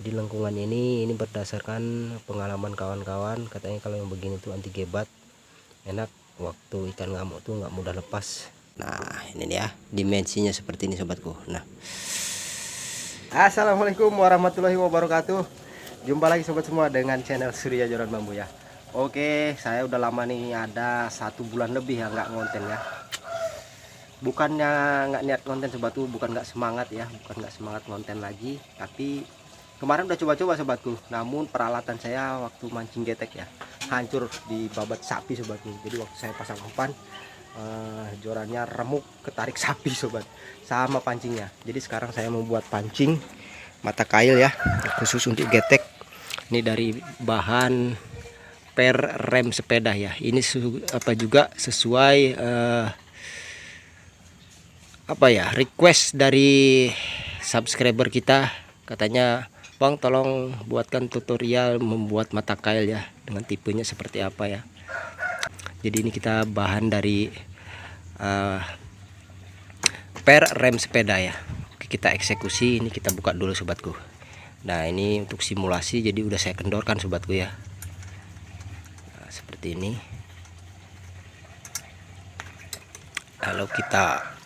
Di lengkungan ini berdasarkan pengalaman kawan-kawan, katanya kalau yang begini tuh anti gebat, enak waktu ikan ngamuk tuh nggak mudah lepas. Nah ini ya dimensinya seperti ini sobatku. Nah, assalamualaikum warahmatullahi wabarakatuh. Jumpa lagi sobat semua dengan channel Surya Joran Bambu ya. Oke, saya udah lama nih, ada 1 bulan lebih ya nggak ngonten ya. Bukannya nggak niat konten sobatku, bukan nggak semangat ya, bukan nggak semangat konten lagi, tapi kemarin udah coba-coba sobatku, namun peralatan saya waktu mancing getek ya hancur di babat sapi sobatku. Jadi waktu saya pasang umpan, jorannya remuk ketarik sapi sobat, sama pancingnya. Jadi sekarang saya membuat pancing mata kail ya, khusus untuk getek. Ini dari bahan per rem sepeda ya. Ini juga sesuai request dari subscriber kita. Katanya, Bang tolong buatkan tutorial membuat mata kail ya, dengan tipenya seperti apa ya. Jadi ini kita bahan dari per rem sepeda ya. Oke, kita eksekusi. Ini kita buka dulu sobatku. Nah ini untuk simulasi, jadi udah saya kendorkan sobatku ya. Nah, seperti ini. Lalu kita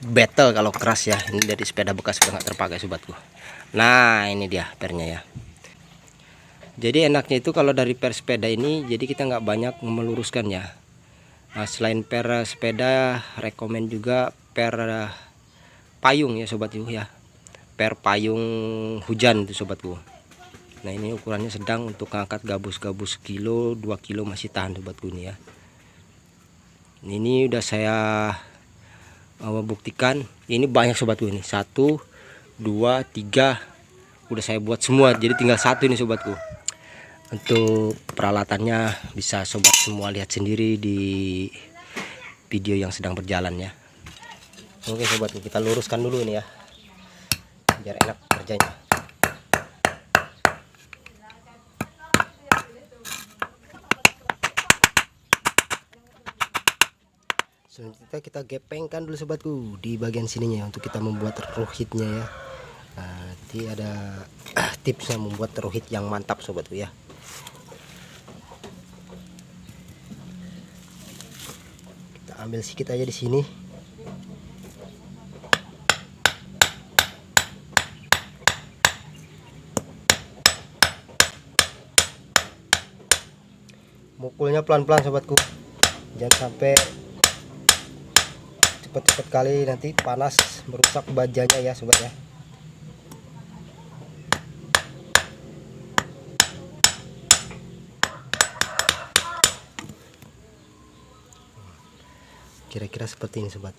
battle kalau keras ya. Ini dari sepeda bekas udah nggak terpakai sobatku. Nah ini dia pernya ya. Jadi enaknya itu kalau dari per sepeda ini, jadi kita nggak banyak meluruskan ya. Nah, selain per sepeda, rekomen juga per payung ya sobatku ya. Per payung hujan itu sobatku. Nah ini ukurannya sedang, untuk ngangkat gabus-gabus kilo 2 kilo masih tahan sobatku ini ya. Ini udah saya membuktikan. Ini banyak sobatku, ini 1 2 3 udah saya buat semua, jadi tinggal 1 ini sobatku. Untuk peralatannya bisa sobat semua lihat sendiri di video yang sedang berjalan ya. Oke sobatku, kita luruskan dulu ini ya, biar enak kerjanya. Selanjutnya kita gepengkan dulu sobatku di bagian sininya untuk kita membuat ruhitnya ya. Nanti ada tipsnya membuat ruhit yang mantap sobatku ya. Kita ambil sedikit aja di sini. Mukulnya pelan-pelan sobatku, jangan sampai cepet-cepet kali, nanti panas merusak bajanya ya sobat ya. Kira-kira seperti ini sobat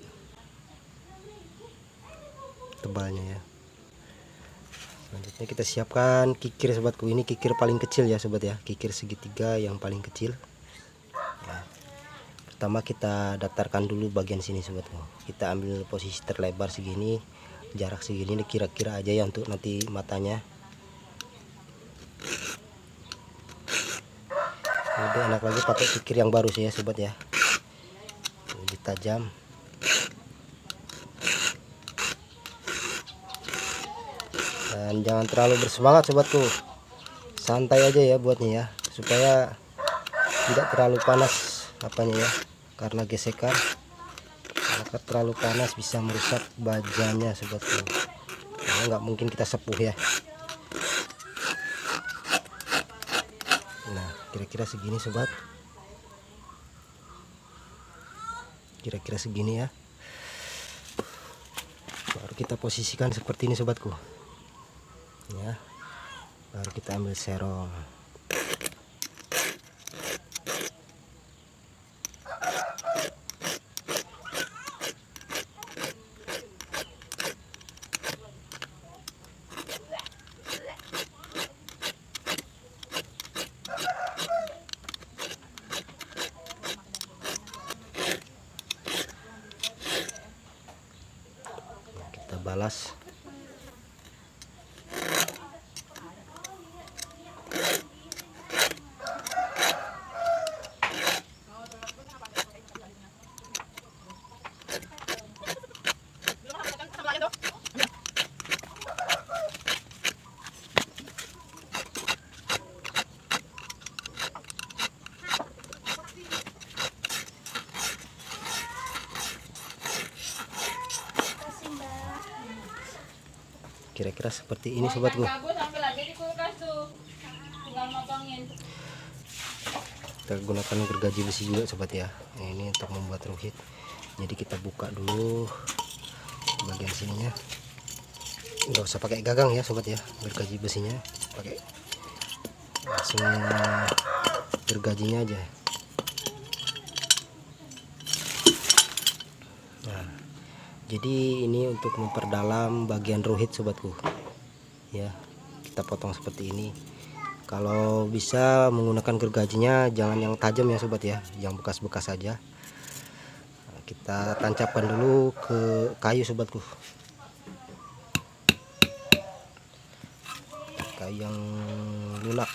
tebalnya ya. Selanjutnya kita siapkan kikir sobatku. Ini kikir paling kecil ya sobat ya, kikir segitiga yang paling kecil. Nah, pertama kita datarkan dulu bagian sini sobatku. Kita ambil posisi terlebar segini, jarak segini kira-kira aja ya untuk nanti matanya. Lebih enak lagi pakai kikir yang baru sih ya sobat ya, lebih tajam. Dan jangan terlalu bersemangat sobatku, santai aja ya buatnya ya, supaya tidak terlalu panas apanya ya, karena gesekan. Kalau terlalu panas bisa merusak bajanya sobatku. Nah, nggak mungkin kita sepuh ya. Nah kira-kira segini sobat, kira-kira segini ya. Baru kita posisikan seperti ini sobatku ya. Baru kita ambil serong. Kita balas. kira-kira seperti ini sobatku. Kita gunakan gergaji besi juga sobat ya. Nah, ini untuk membuat ruhit. Jadi kita buka dulu bagian sininya. Nggak usah pakai gagang ya sobat ya, gergaji besinya pakai langsung gergajinya aja. Nah, jadi ini untuk memperdalam bagian ruhit sobatku ya, kita potong seperti ini. Kalau bisa menggunakan gergajinya jangan yang tajam ya sobat ya, yang bekas-bekas saja. Nah, kita tancapkan dulu ke kayu sobatku, kayu yang lunak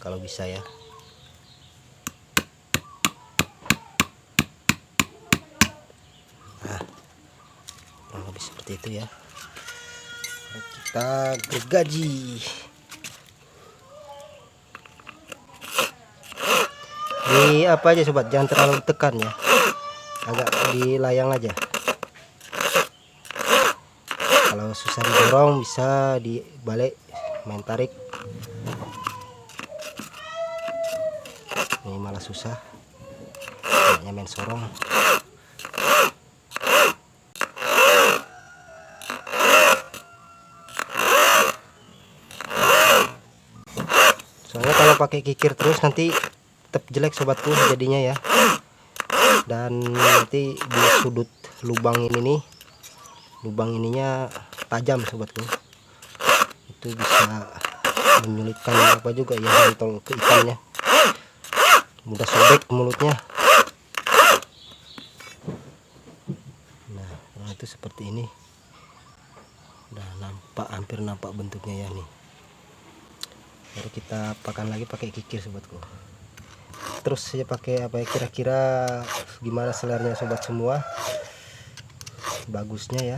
kalau bisa ya. Nah, kurang lebih seperti itu ya. Kita gergaji. Ini apa aja sobat, jangan terlalu tekan ya, agak dilayang aja. Kalau susah didorong bisa dibalik, main tarik. Ini malah susah, kayaknya main sorong. Soalnya kalau pakai kikir terus nanti tetap jelek sobatku jadinya ya. Dan nanti di sudut lubang ini nih, lubang ininya tajam sobatku, itu bisa menyulitkan apa juga ya, mentol ke ikannya, mudah sobek mulutnya. Nah itu seperti ini. Udah nampak, hampir nampak bentuknya ya nih. Baru kita pakan lagi pakai kikir sobatku. Terus saya pakai apa ya, kira-kira gimana selernya sobat semua, bagusnya ya.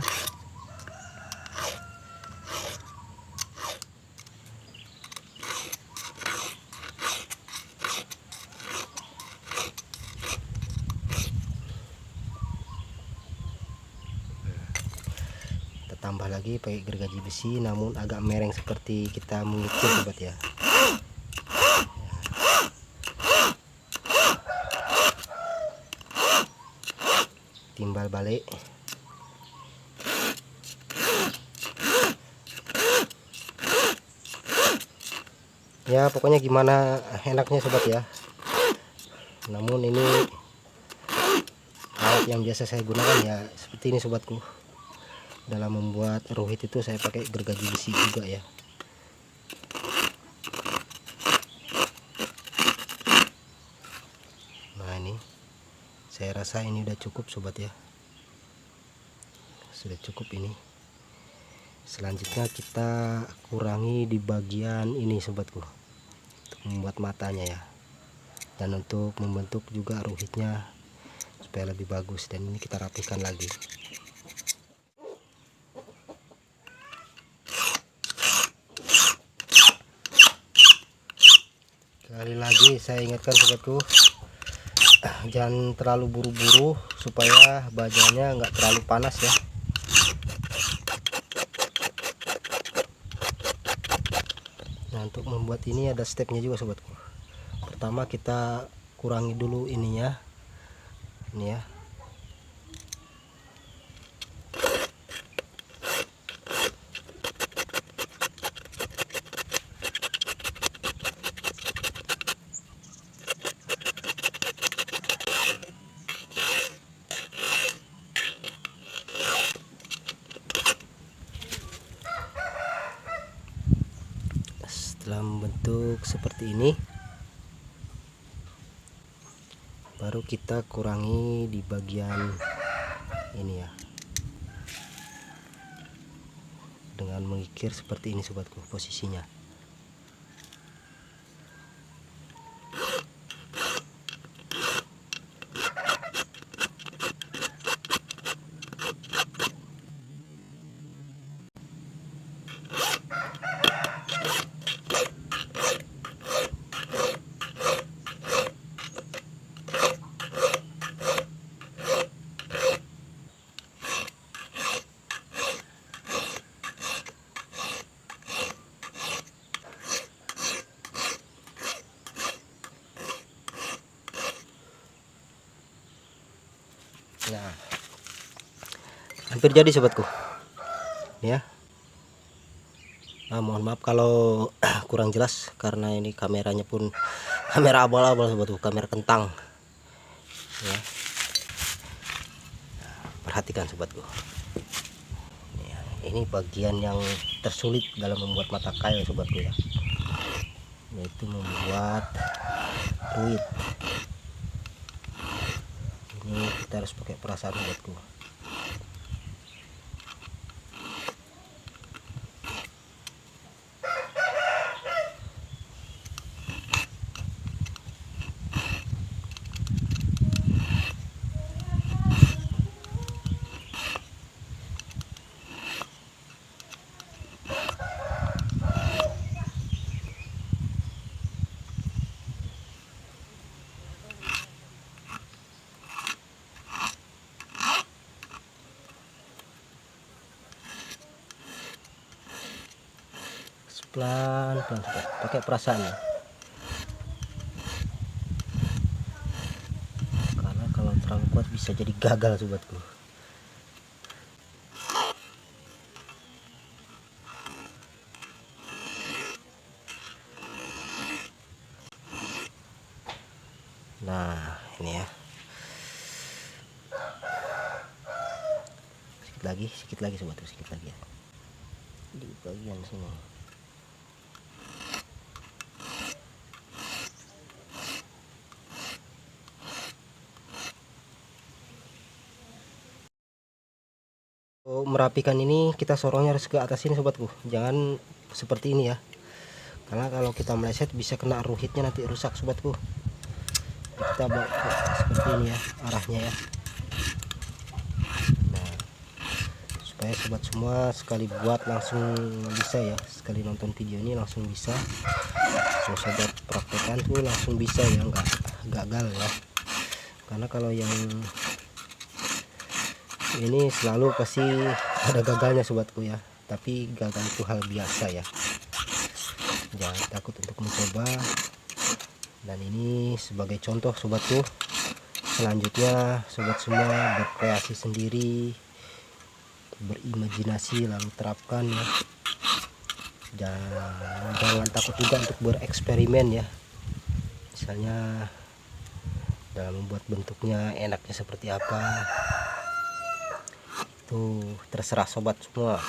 Kita tambah lagi pakai gergaji besi, namun agak mereng seperti kita mengukir sobat ya. Timbal balik. Ya pokoknya gimana enaknya sobat ya. Namun ini alat yang biasa saya gunakan ya seperti ini sobatku. Dalam membuat ruhit itu saya pakai gergaji besi juga ya. Nah ini saya rasa ini udah cukup sobat ya, sudah cukup ini. Selanjutnya kita kurangi di bagian ini sobatku, untuk membuat matanya ya, dan untuk membentuk juga ruhitnya supaya lebih bagus. Dan ini kita rapihkan lagi. Sekali lagi saya ingatkan sobatku, jangan terlalu buru-buru supaya bajanya nggak terlalu panas ya. Nah untuk membuat ini ada stepnya juga sobatku. Pertama kita kurangi dulu ininya, ini ya. Setelah membentuk seperti ini, baru kita kurangi di bagian ini ya, dengan mengikir seperti ini sobatku posisinya. Nah, hampir jadi sobatku ya. Mohon maaf kalau kurang jelas karena ini kameranya pun kamera abal-abal sobatku, kamera kentang ya. Perhatikan sobatku ya, ini bagian yang tersulit dalam membuat mata kail sobatku ya, yaitu membuat ruit. Ini kita harus pakai perasaan sobatku. Pelan-pelan pakai perasaan ya, karena kalau terlalu kuat bisa jadi gagal sobatku. Nah ini ya, sedikit lagi sobatku, sedikit lagi ya di bagian sini. Merapikan ini kita sorongnya harus ke atas ini sobatku, jangan seperti ini ya, karena kalau kita meleset bisa kena ruhitnya, nanti rusak sobatku. Kita bawa seperti ini ya arahnya ya. Nah, supaya sobat semua sekali buat langsung bisa ya, sekali nonton video ini langsung bisa. Kalau sobat praktekan tuh langsung bisa ya, nggak gagal ya. Karena kalau yang ini selalu pasti ada gagalnya sobatku ya, tapi gagal itu hal biasa ya, jangan takut untuk mencoba. Dan ini sebagai contoh sobatku, selanjutnya sobat semua berkreasi sendiri, berimajinasi lalu terapkan ya, jangan takut juga untuk bereksperimen ya, misalnya dalam membuat bentuknya enaknya seperti apa, itu terserah sobat semua.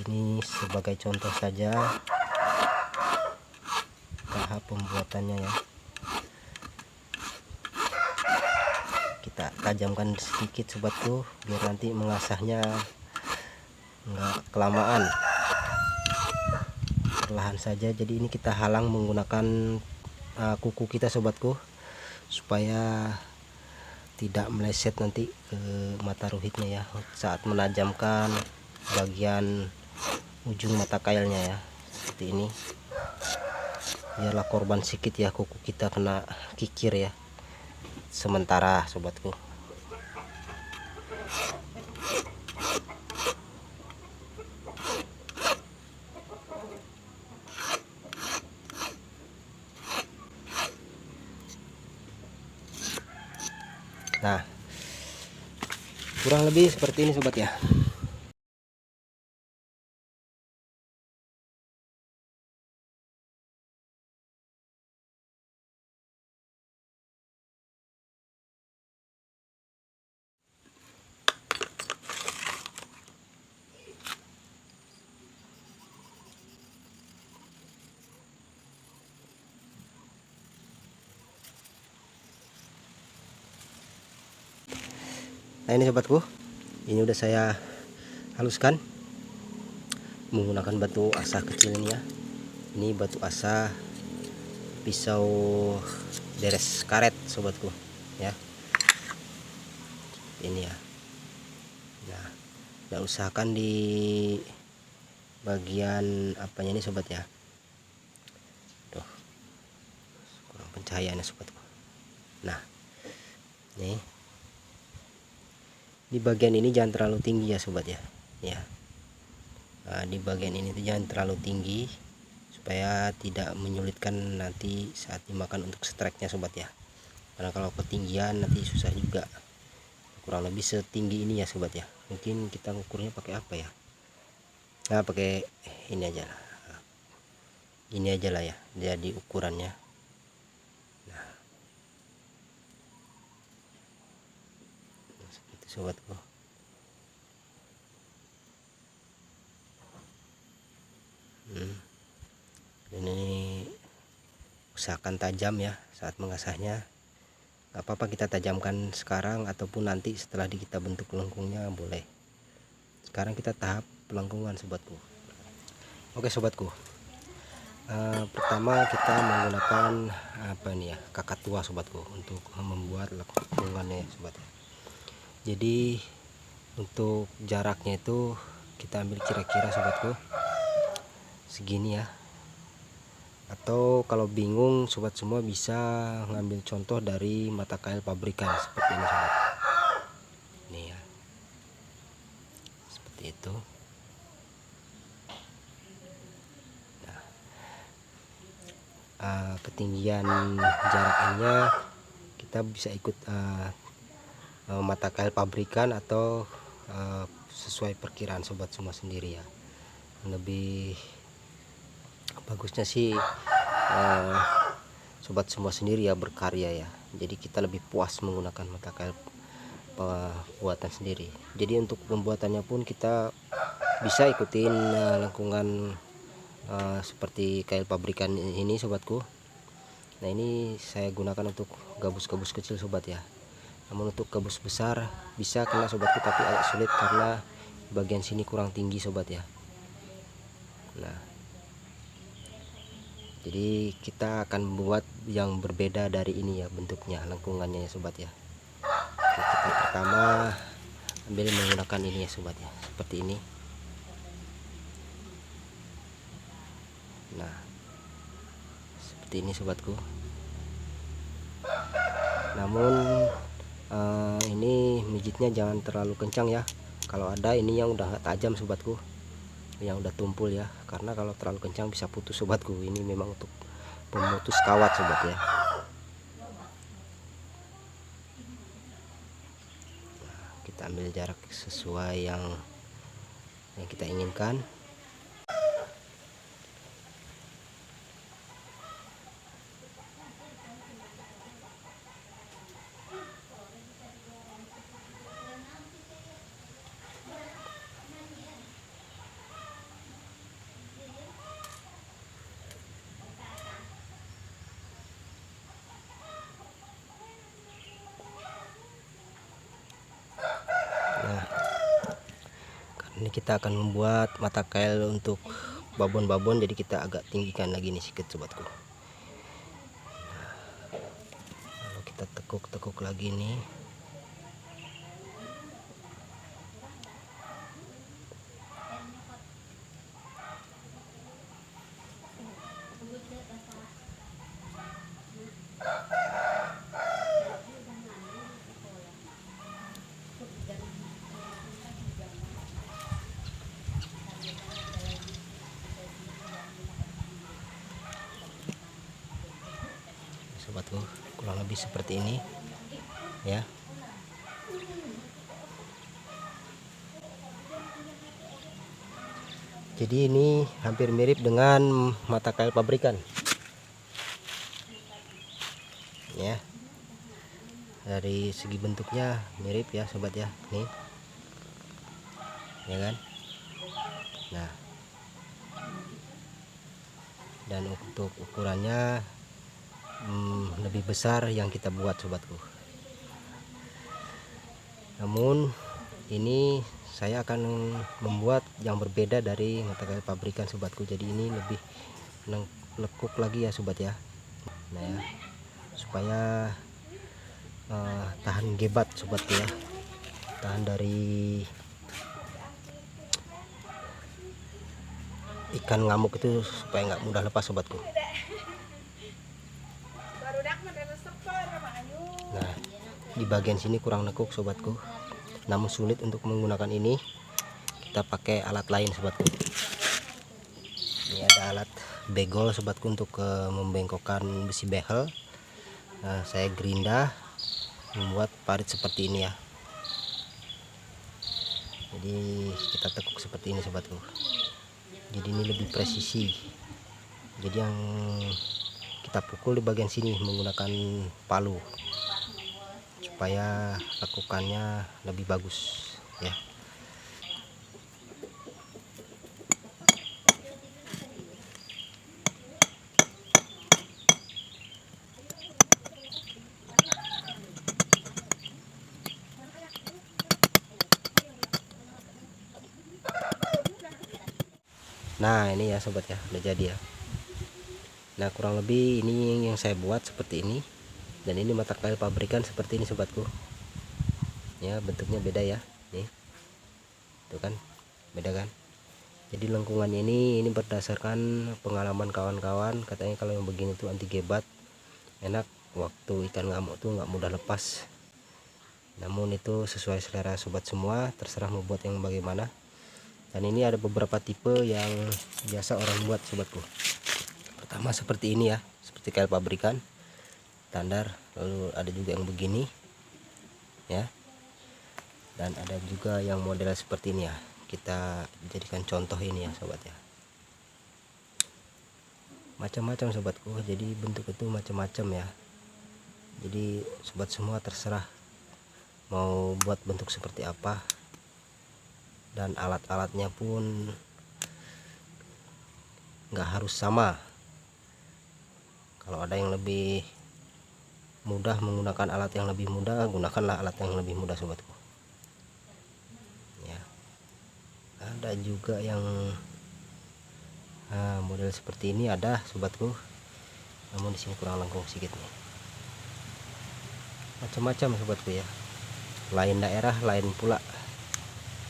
Ini sebagai contoh saja tahap pembuatannya ya, kita tajamkan sedikit sobatku biar nanti mengasahnya nggak kelamaan, perlahan saja. Jadi ini kita halang menggunakan kuku kita sobatku, supaya tidak meleset nanti ke mata ruhitnya ya saat menajamkan bagian ujung mata kailnya ya, seperti ini. Biarlah korban sedikit ya, kuku kita kena kikir ya sementara sobatku. Nah, kurang lebih seperti ini sobat ya. Nah ini sobatku, ini udah saya haluskan menggunakan batu asa kecil ini ya. Ini batu asa pisau beres karet sobatku ya, ini ya. Nah, dan usahakan di bagian apanya ini sobat ya, tuh kurang pencahayaannya sobatku. Nah nih di bagian ini jangan terlalu tinggi ya sobat ya, Nah, di bagian ini tuh jangan terlalu tinggi supaya tidak menyulitkan nanti saat dimakan untuk streknya sobat ya. karena kalau ketinggian nanti susah juga. Kurang lebih setinggi ini ya sobat ya. Mungkin kita ngukurnya pakai apa ya, nah pakai ini aja lah, ini aja lah ya jadi ukurannya. Nah seperti sobatku. Ini usahakan tajam ya saat mengasahnya. Gak apa-apa kita tajamkan sekarang ataupun nanti setelah kita bentuk lengkungnya boleh. Sekarang kita tahap pelengkungan sobatku. Oke sobatku, pertama kita menggunakan apa ini ya, kakak tua sobatku untuk membuat lengkungannya sobat. Jadi untuk jaraknya itu kita ambil kira-kira sobatku segini ya. Atau kalau bingung sobat semua bisa ngambil contoh dari mata kail pabrikan seperti ini sobat. Ini ya, seperti itu. Nah, ketinggian jaraknya kita bisa ikut mata kail pabrikan atau sesuai perkiraan sobat semua sendiri ya. Lebih bagusnya sih sobat semua sendiri ya berkarya ya, jadi kita lebih puas menggunakan mata kail buatan sendiri. Jadi untuk pembuatannya pun kita bisa ikutin lengkungan seperti kail pabrikan ini sobatku. Nah ini saya gunakan untuk gabus-gabus kecil sobat ya, namun untuk gabus besar bisa kena sobatku, tapi agak sulit karena bagian sini kurang tinggi sobat ya. Nah jadi kita akan membuat yang berbeda dari ini ya bentuknya, lengkungannya ya sobat ya. Oke, kita pertama ambil menggunakan ini ya sobat ya, seperti ini. Nah seperti ini sobatku. Namun ini mijitnya jangan terlalu kencang ya. Kalau ada ini yang udah tajam sobatku, yang udah tumpul ya, karena kalau terlalu kencang bisa putus sobatku. Ini memang untuk pemutus kawat sobat ya. Nah, kita ambil jarak sesuai yang kita inginkan. Ini kita akan membuat mata kail untuk babon-babon, jadi kita agak tinggikan lagi nih sedikit sobatku. Lalu kita tekuk-tekuk lagi nih. Sobatku, kurang lebih seperti ini ya. Jadi ini hampir mirip dengan mata kail pabrikan ya, dari segi bentuknya mirip ya sobat ya, nih ya kan. Nah dan untuk ukurannya lebih besar yang kita buat sobatku. Namun ini saya akan membuat yang berbeda dari mata kail pabrikan sobatku, jadi ini lebih lekuk lagi ya sobat ya. Nah ya, supaya tahan gebat sobatku ya, tahan dari ikan ngamuk itu, supaya nggak mudah lepas sobatku. Nah di bagian sini kurang nekuk sobatku, namun sulit untuk menggunakan ini. Kita pakai alat lain sobatku. Ini ada alat begol sobatku untuk membengkokkan besi behel. saya gerinda membuat parit seperti ini ya. Jadi kita tekuk seperti ini sobatku. Jadi ini lebih presisi. Jadi yang kita pukul di bagian sini menggunakan palu supaya lekukannya lebih bagus ya. Nah ini ya sobat ya, udah jadi ya. Nah kurang lebih ini yang saya buat seperti ini. Dan ini mata kail pabrikan seperti ini sobatku ya, bentuknya beda ya nih, tuh kan, beda kan. Jadi lengkungan ini berdasarkan pengalaman kawan-kawan, katanya kalau yang begini tuh anti gebat, enak waktu ikan ngamuk tuh nggak mudah lepas. Namun itu sesuai selera sobat semua, terserah mau buat yang bagaimana. Dan ini ada beberapa tipe yang biasa orang buat sobatku. Pertama seperti ini ya, seperti kail pabrikan standar. Lalu ada juga yang begini ya, dan ada juga yang model seperti ini ya. Kita jadikan contoh ini ya sobat ya, macam-macam sobatku. Jadi bentuk itu macam-macam ya. Jadi sobat semua terserah mau buat bentuk seperti apa, dan alat-alatnya pun nggak harus sama. Kalau ada yang lebih mudah menggunakan alat yang lebih mudah, gunakanlah alat yang lebih mudah sobatku ya. Ada juga yang model seperti ini ada sobatku, namun di sini kurang lengkung sedikit nih. Macam-macam sobatku ya, lain daerah lain pula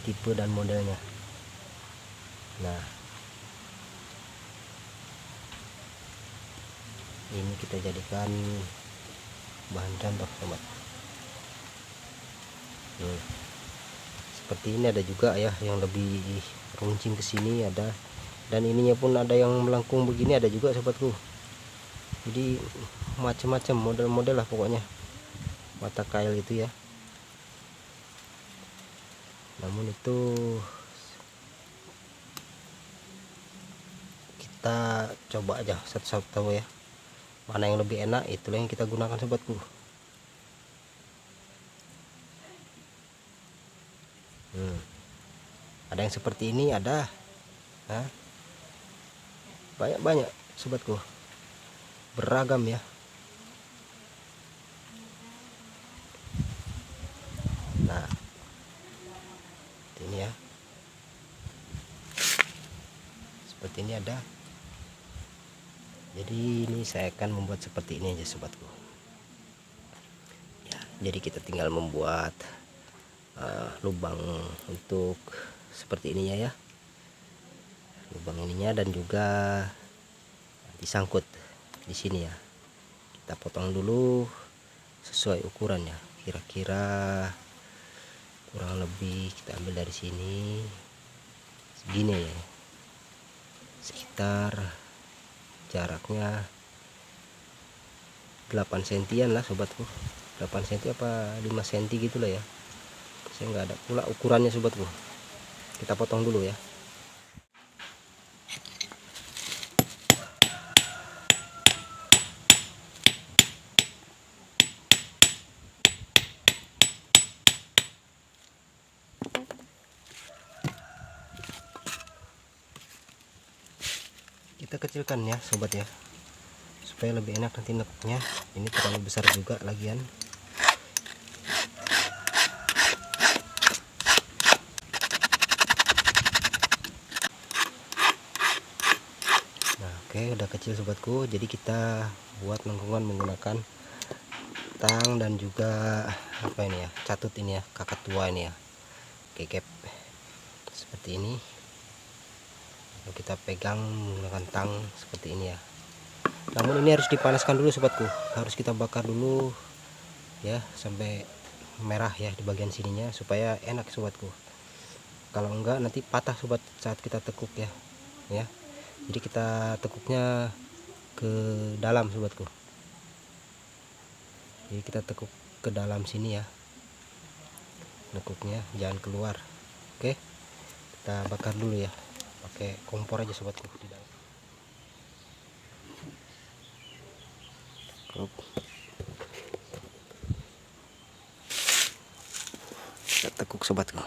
tipe dan modelnya. Nah ini kita jadikan bahan contoh sobat. Seperti ini ada juga ya yang lebih runcing ke sini ada, dan ininya pun ada yang melengkung begini ada juga sobatku. Jadi macam-macam model-model lah pokoknya mata kail itu ya. Namun itu kita coba aja satu-satu ya, mana yang lebih enak itulah yang kita gunakan sobatku. Ada yang seperti ini ada, banyak-banyak sobatku, beragam ya. Nah ini ya, seperti ini ada. Jadi ini saya akan membuat seperti ini aja sobatku ya. Jadi kita tinggal membuat lubang untuk seperti ininya ya, lubang ininya, dan juga disangkut di sini ya. Kita potong dulu sesuai ukurannya, kira-kira kurang lebih kita ambil dari sini segini ya, sekitar jaraknya 8 sentian lah sobatku, 8 cm apa 5 cm gitulah ya, saya nggak ada pula ukurannya sobatku. Kita potong dulu ya. Kita kecilkan ya sobat ya, supaya lebih enak nanti nekuknya. Ini terlalu besar juga lagian. Nah oke, udah kecil sobatku. Jadi kita buat lengkungan menggunakan tang dan juga apa ini ya, catut ini ya, kakak tua ini ya, kekep seperti ini. Lalu kita pegang menggunakan tang seperti ini ya. Namun ini harus dipanaskan dulu sobatku, harus kita bakar dulu ya sampai merah ya di bagian sininya supaya enak sobatku. Kalau enggak nanti patah sobat saat kita tekuk ya. Jadi kita tekuknya ke dalam sobatku. Jadi kita tekuk ke dalam sini ya, nekuknya jangan keluar. Oke, kita bakar dulu ya, pakai kompor aja sobatku di dalam. Kita tekuk sobatku.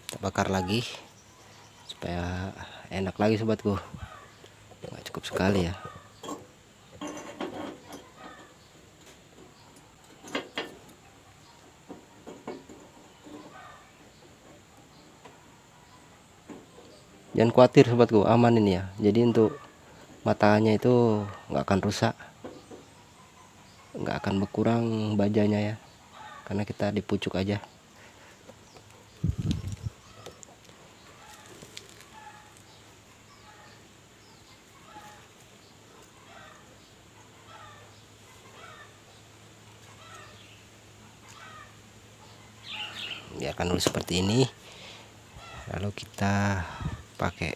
Kita bakar lagi supaya enak lagi sobatku. Nggak cukup sekali ya. Jangan khawatir sobatku, aman ini ya. Jadi untuk matanya itu nggak akan rusak, nggak akan berkurang bajanya ya, karena kita dipucuk aja. Biarkan dulu seperti ini, lalu kita pakai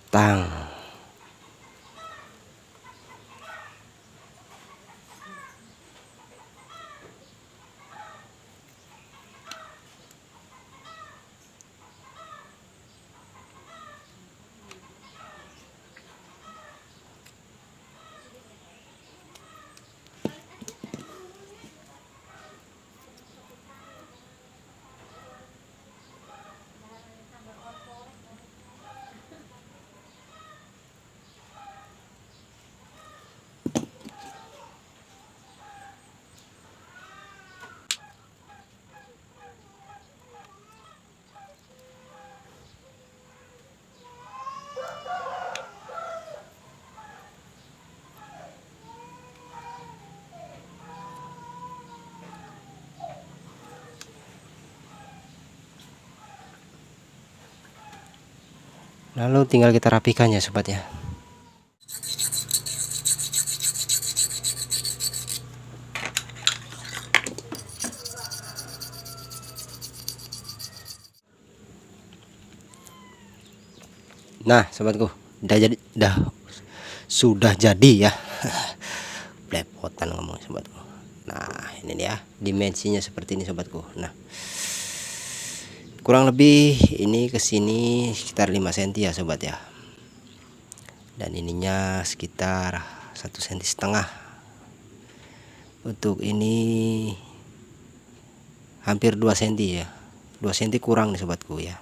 tang. Lalu tinggal kita rapikan ya sobat ya. Nah sobatku, sudah jadi ya. Belepotan ngomong sobatku. Nah ini dia dimensinya seperti ini sobatku. Nah kurang lebih ini kesini sekitar 5 cm ya sobat ya, dan ininya sekitar 1,5 cm. Untuk ini hampir 2 cm ya, 2 cm kurang nih sobatku ya,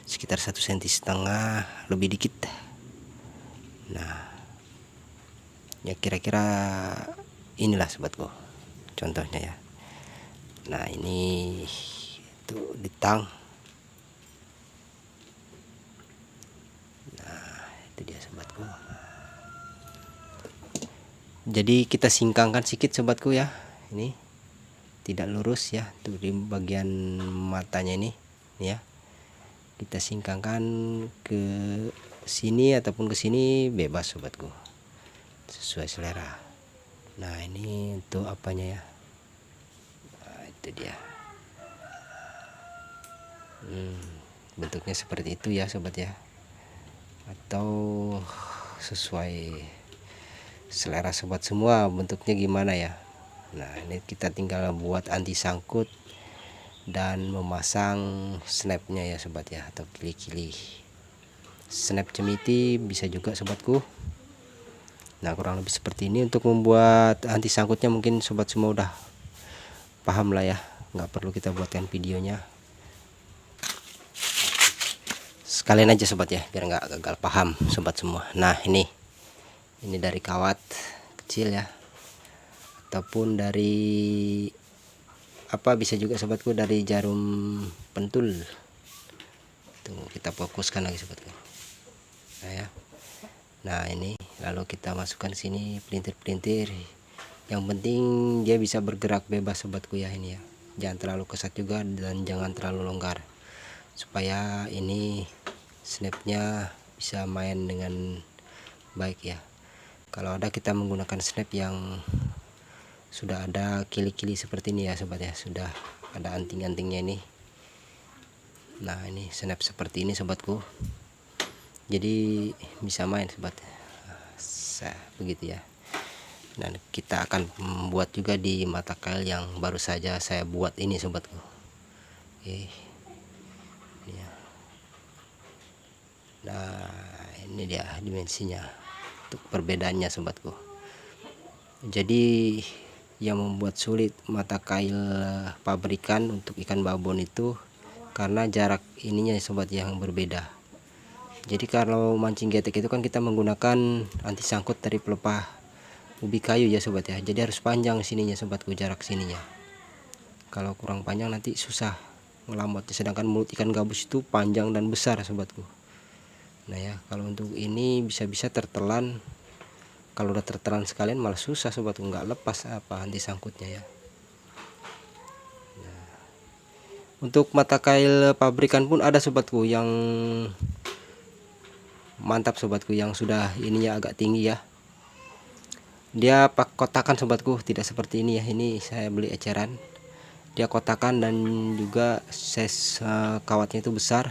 sekitar 1,5 cm lebih dikit. Nah ya kira-kira inilah sobatku contohnya ya. Nah ini tuh di tang. Nah itu dia sobatku. Jadi kita singkangkan sedikit sobatku ya, ini tidak lurus ya tuh di bagian matanya ini ya, kita singkangkan ke sini ataupun ke sini bebas sobatku, sesuai selera. Nah ini untuk apanya ya, nah, itu dia. Bentuknya seperti itu ya sobat ya, atau sesuai selera sobat semua bentuknya gimana ya. Nah ini kita tinggal buat anti sangkut dan memasang snapnya ya sobat ya, atau kili-kili snap cemiti bisa juga sobatku. Nah kurang lebih seperti ini. Untuk membuat anti sangkutnya mungkin sobat semua udah paham lah ya, nggak perlu kita buatkan videonya, sekalian aja sobat ya biar nggak gagal paham sobat semua. Nah ini dari kawat kecil ya, ataupun dari apa, bisa juga sobatku dari jarum pentul. Tuh kita fokuskan lagi sobatku. Nah ya, nah ini lalu kita masukkan sini pelintir-pelintir. Yang penting dia bisa bergerak bebas sobatku ya, ini ya jangan terlalu kesat juga dan jangan terlalu longgar supaya ini snapnya bisa main dengan baik ya. Kalau ada kita menggunakan snap yang sudah ada kili-kili seperti ini ya sobat ya, sudah ada anting-antingnya ini. Nah ini snap seperti ini sobatku, jadi bisa main sobat, begitu ya. Dan kita akan membuat juga di mata kail yang baru saja saya buat ini sobatku. Oke, ini ya. Nah ini dia dimensinya untuk perbedaannya sobatku. Jadi yang membuat sulit mata kail pabrikan untuk ikan babon itu karena jarak ininya sobat yang berbeda. Jadi kalau mancing getek itu kan kita menggunakan anti sangkut dari pelepah ubi kayu ya sobat ya, jadi harus panjang sininya sobatku, jarak sininya. Kalau kurang panjang nanti susah ngelambat, sedangkan mulut ikan gabus itu panjang dan besar sobatku. Nah ya, kalau untuk ini bisa-bisa tertelan. Kalau udah tertelan sekalian malah susah sobatku, nggak lepas apa anti sangkutnya ya. Nah, untuk mata kail pabrikan pun ada sobatku yang mantap sobatku, yang sudah ininya agak tinggi ya. Dia pak kotakan sobatku, tidak seperti ini ya. Ini saya beli eceran, dia kotakan dan juga size kawatnya itu besar.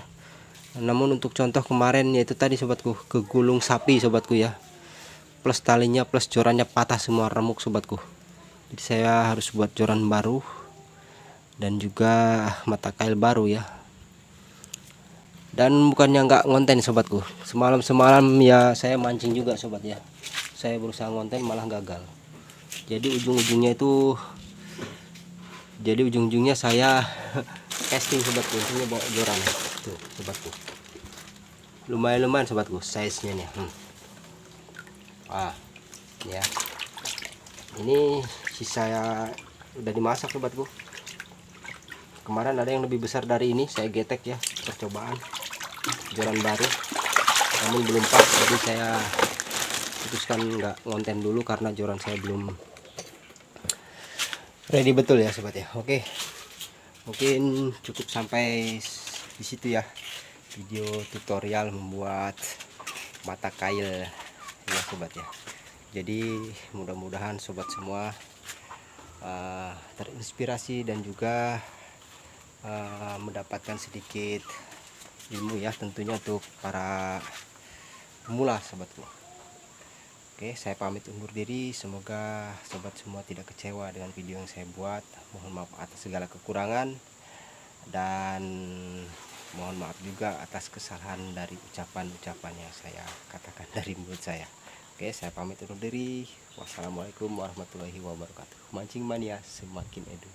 Namun untuk contoh kemarin yaitu tadi sobatku, kegulung sapi sobatku ya, plus talinya plus jorannya patah semua, remuk sobatku. Jadi saya harus buat joran baru dan juga mata kail baru ya. Dan bukannya nggak ngonten sobatku, semalam ya saya mancing juga sobat ya, saya berusaha ngonten malah gagal. Jadi ujung-ujungnya saya casting sobatku, intinya bawa joran tuh sobatku. Lumayan sobatku size nya nih. Ya ini sisa udah dimasak sobatku. Kemarin ada yang lebih besar dari ini, saya getek ya, percobaan joran baru, namun belum pas, jadi saya putuskan nggak ngonten dulu karena joran saya belum ready betul ya sobat ya. Oke, mungkin cukup sampai di situ ya video tutorial membuat mata kail ya sobat ya. Jadi mudah-mudahan sobat semua terinspirasi dan juga mendapatkan sedikit ilmu ya, tentunya untuk para pemula sobatku. Oke, saya pamit undur diri. Semoga sobat semua tidak kecewa dengan video yang saya buat. Mohon maaf atas segala kekurangan, dan mohon maaf juga atas kesalahan dari ucapan-ucapan yang saya katakan dari mulut saya. Oke, saya pamit undur diri. Wassalamualaikum warahmatullahi wabarakatuh. Mancing mania semakin edu.